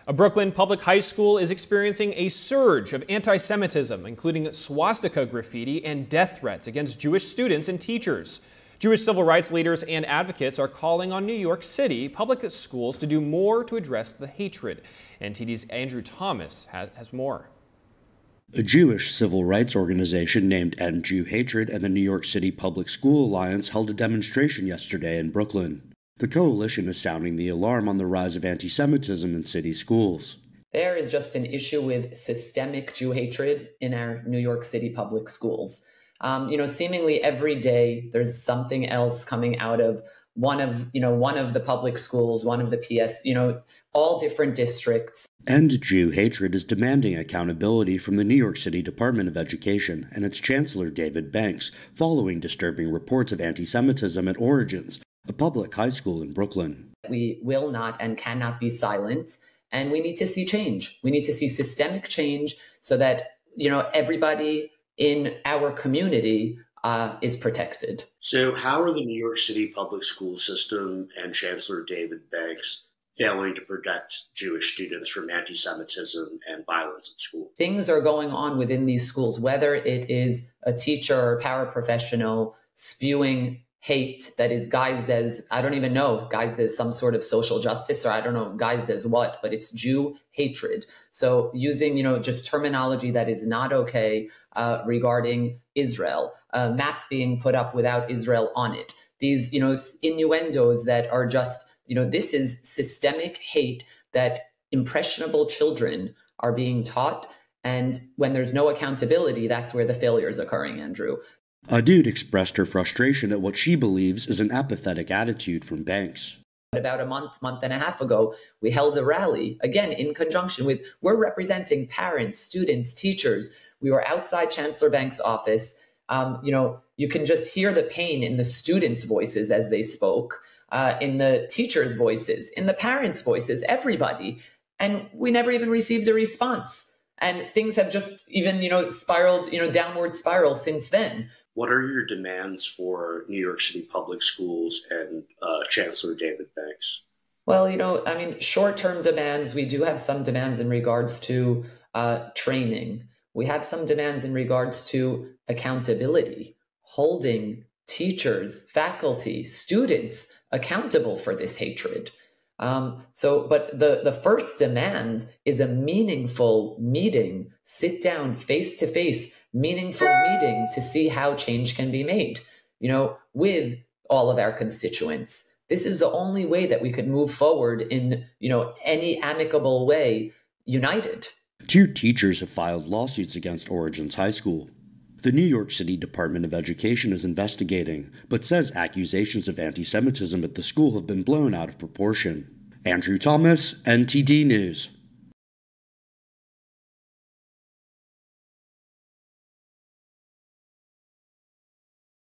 A Brooklyn public high school is experiencing a surge of anti-Semitism, including swastika graffiti and death threats against Jewish students and teachers. Jewish civil rights leaders and advocates are calling on New York City public schools to do more to address the hatred. NTD's Andrew Thomas has more. A Jewish civil rights organization named End Jew Hatred and the New York City Public School Alliance held a demonstration yesterday in Brooklyn. The coalition is sounding the alarm on the rise of anti-Semitism in city schools. There is just an issue with systemic Jew hatred in our New York City public schools. Seemingly every day there's something else coming out of one of the public schools, one of the PS, all different districts. End Jew Hatred is demanding accountability from the New York City Department of Education and its Chancellor David Banks, following disturbing reports of anti-Semitism at Ourigenz, a public high school in Brooklyn. We will not and cannot be silent, and we need to see change. We need to see systemic change so that, everybody in our community is protected. So how are the New York City public school system and Chancellor David Banks failing to protect Jewish students from anti-Semitism and violence at school? Things are going on within these schools, whether it is a teacher or paraprofessional spewing hate that is guised as, I don't even know, guised as some sort of social justice, or I don't know, guised as what, but it's Jew hatred. So using, just terminology that is not okay regarding Israel, a map being put up without Israel on it. These, innuendos that are just, this is systemic hate that impressionable children are being taught. And when there's no accountability, that's where the failure is occurring, Andrew. Adud expressed her frustration at what she believes is an apathetic attitude from Banks. About a month and a half ago, we held a rally, again, in conjunction with, we're representing parents, students, teachers. We were outside Chancellor Banks' office. You can just hear the pain in the students' voices as they spoke, in the teachers' voices, in the parents' voices, everybody. And we never even received a response. And things have just even, spiraled, downward spiral since then. What are your demands for New York City public schools and Chancellor David Banks? Well, short-term demands, we do have some demands in regards to training. We have some demands in regards to accountability, holding teachers, faculty, students accountable for this hatred. But the first demand is a meaningful meeting, sit down face-to-face, meaningful meeting to see how change can be made, with all of our constituents. This is the only way that we could move forward in, any amicable way, united. 2 teachers have filed lawsuits against Ourigenz High School. The New York City Department of Education is investigating, but says accusations of anti-Semitism at the school have been blown out of proportion. Andrew Thomas, NTD News.